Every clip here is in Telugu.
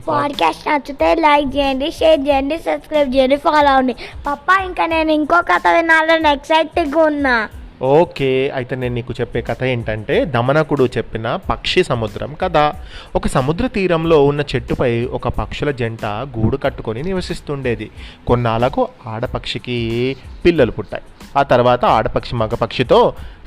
పాడ్కాస్ట్ నచ్చితే లైక్ చేయండి, షేర్ చేయండి, సబ్స్క్రైబ్ చేయండి, ఫాలో అవ్వండి. పప్పా ఇంకా నేను ఇంకో కథ వినాలని ఎక్సైట్గా ఉన్నా. ఓకే, అయితే నేను నీకు చెప్పే కథ ఏంటంటే దమనకుడు చెప్పిన పక్షి సముద్రం కథ. ఒక సముద్ర తీరంలో ఉన్న చెట్టుపై ఒక పక్షుల జంట గూడు కట్టుకొని నివసిస్తుండేది. కొన్నాళ్ళకు ఆడపక్షికి పిల్లలు పుట్టాయి. ఆ తర్వాత ఆడపక్షి మగపక్షితో,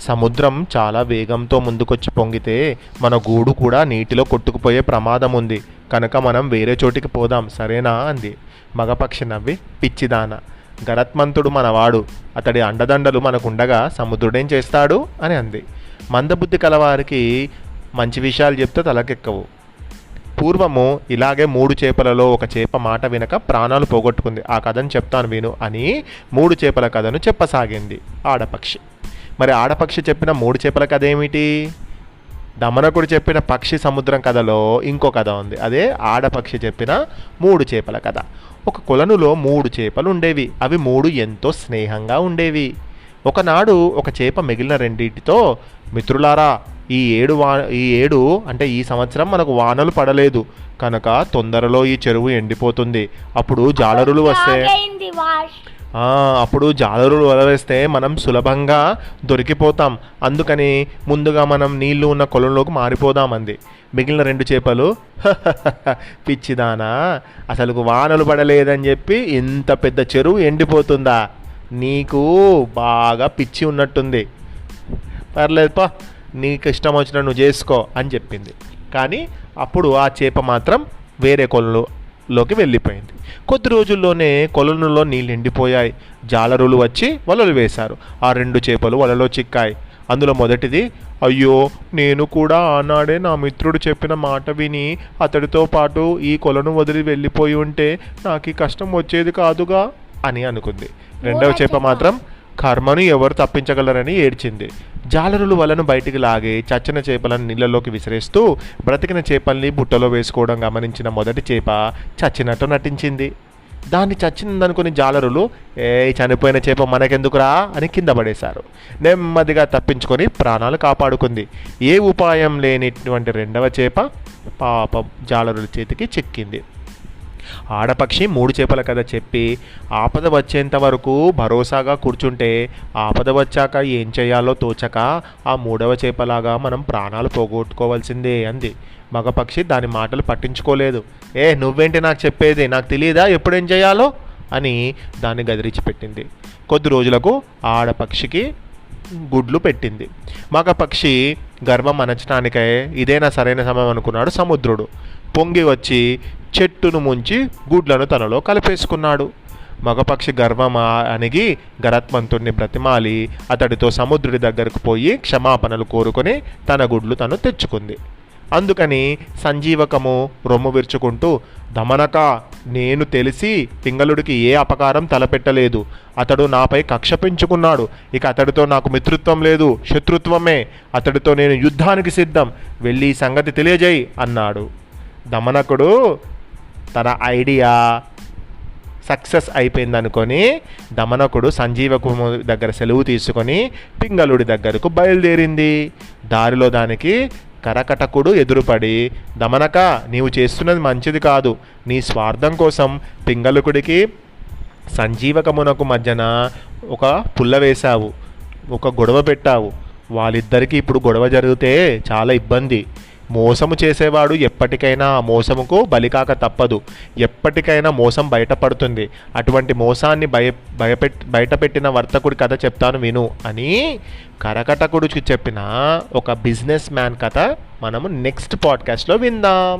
సముద్రం చాలా వేగంతో ముందుకొచ్చి పొంగితే మన గూడు కూడా నీటిలో కొట్టుకుపోయే ప్రమాదం ఉంది, కనుక మనం వేరే చోటికి పోదాం, సరేనా అంది. మగపక్షి నవ్వి, పిచ్చిదాన, గరత్మంతుడు మనవాడు, అతడి అండదండలు మనకుండగా సముద్రుడేం చేస్తాడు అని అంది. మందబుద్ధి కలవారికి మంచి విషయాలు చెప్తే తలకెక్కవు. పూర్వము ఇలాగే 3 చేపలలో ఒక చేప మాట వినక ప్రాణాలు పోగొట్టుకుంది. ఆ కథను చెప్తాను విను అని 3 చేపల కథను చెప్పసాగింది ఆడపక్షి. మరి ఆడపక్షి చెప్పిన 3 చేపల కథ ఏమిటి? దమనకుడు చెప్పిన పక్షి సముద్రం కథలో ఇంకో కథ ఉంది. అదే ఆడపక్షి చెప్పిన 3 చేపల కథ. ఒక కొలనులో 3 చేపలు ఉండేవి. అవి 3 ఎంతో స్నేహంగా ఉండేవి. ఒకనాడు ఒక చేప మిగిలిన రెండింటితో, మిత్రులారా, ఈ ఏడు అంటే ఈ సంవత్సరం మనకు వానలు పడలేదు కనుక తొందరలో ఈ చెరువు ఎండిపోతుంది. అప్పుడు జాలరులు వలవేస్తే మనం సులభంగా దొరికిపోతాం. అందుకని ముందుగా మనం నీళ్లు ఉన్న కొలంలోకి మారిపోదామంది. మిగిలిన 2 చేపలు, పిచ్చిదానా, అసలు వానలు పడలేదని చెప్పి ఇంత పెద్ద చెరువు ఎండిపోతుందా? నీకు బాగా పిచ్చి ఉన్నట్టుంది, పర్లేదు పా, నీకు ఇష్టం వచ్చిన నువ్వు చేసుకో అని చెప్పింది. కానీ అప్పుడు ఆ చేప మాత్రం వేరే కొలంలోకి వెళ్ళిపోయింది. కొద్ది రోజుల్లోనే కొలనులో నీళ్ళు ఎండిపోయాయి. జాలరులు వచ్చి వలలు వేశారు. ఆ 2 చేపలు వలలో చిక్కాయి. అందులో మొదటిది, అయ్యో, నేను కూడా ఆనాడే నా మిత్రుడు చెప్పిన మాట విని అతడితో పాటు ఈ కొలను వదిలి వెళ్ళిపోయి ఉంటే నాకు ఈ కష్టం వచ్చేది కాదుగా అని అనుకుంది. రెండవ చేప మాత్రం కర్మను ఎవరు తప్పించగలరని ఏడ్చింది. జాలరులు వలను బయటికి లాగి చచ్చిన చేపలను నీళ్ళలోకి విసిరేస్తూ బ్రతికిన చేపల్ని బుట్టలో వేసుకోవడం గమనించిన మొదటి చేప చచ్చినట్టు నటించింది. దాన్ని చచ్చిందనుకుని జాలరులు, చనిపోయిన చేప మనకెందుకురా అని కింద పడేశారు. నెమ్మదిగా తప్పించుకొని ప్రాణాలు కాపాడుకుంది. ఏ ఉపాయం లేనిటువంటి రెండవ చేప పాపం జాలరుల చేతికి చిక్కింది. ఆడపక్షి 3 చేపల కథ చెప్పి ఆపద వచ్చేంత వరకు భరోసాగా కూర్చుంటే ఆపద వచ్చాక ఏం చేయాలో తోచక ఆ 3వ చేపలాగా మనం ప్రాణాలు పోగొట్టుకోవాల్సిందే అంది. మగపక్షి దాని మాటలు పట్టించుకోలేదు. నువ్వేంటి నాకు చెప్పేది, నాకు తెలియదా ఎప్పుడేం చేయాలో అని దాన్ని గదిరిచిపెట్టింది. కొద్ది రోజులకు ఆడపక్షికి గుడ్లు పెట్టింది. మగపక్షి గర్వం అణచడానికై ఇదేనా సరైన సమయం అనుకున్నాడు సముద్రుడు. పొంగి వచ్చి చెట్టును ముంచి గుడ్లను తనలో కలిపేసుకున్నాడు. మగపక్షి గర్వం అణిగి గరత్మంతుడిని బ్రతిమాలి అతడితో సముద్రుడి దగ్గరకు పోయి క్షమాపణలు కోరుకొని తన గుడ్లు తను తెచ్చుకుంది. అందుకని సంజీవకము రొమ్ము విరుచుకుంటూ, దమనక, నేను తెలిసి పింగళుడికి ఏ అపకారం తలపెట్టలేదు. అతడు నాపై కక్ష పెంచుకున్నాడు. ఇక అతడితో నాకు మిత్రుత్వం లేదు, శత్రుత్వమే. అతడితో నేను యుద్ధానికి సిద్ధం. వెళ్ళి ఈ సంగతి తెలియజేయి అన్నాడు. దమనకుడు తన ఐడియా సక్సెస్ అయిపోయిందనుకొని దమనకుడు సంజీవకు దగ్గర సెలవు తీసుకొని పింగళుడి దగ్గరకు బయలుదేరింది. దారిలో దానికి కరకటకుడు ఎదురుపడి, దమనక, నీవు చేస్తున్నది మంచిది కాదు. నీ స్వార్థం కోసం పింగళకుడికి సంజీవకమునకు మధ్యన ఒక పుల్ల వేశావు, ఒక గొడవ పెట్టావు. వాళ్ళిద్దరికీ ఇప్పుడు గొడవ జరిగితే చాలా ఇబ్బంది. మోసము చేసేవాడు ఎప్పటికైనా మోసముకు బలికాక తప్పదు. ఎప్పటికైనా మోసం బయటపడుతుంది. అటువంటి మోసాన్ని బయటపెట్టిన వర్తకుడి కథ చెప్తాను విను అని కరకటకుడు చెప్పిన ఒక బిజినెస్ మ్యాన్ కథ మనము నెక్స్ట్ పాడ్కాస్ట్లో విందాం.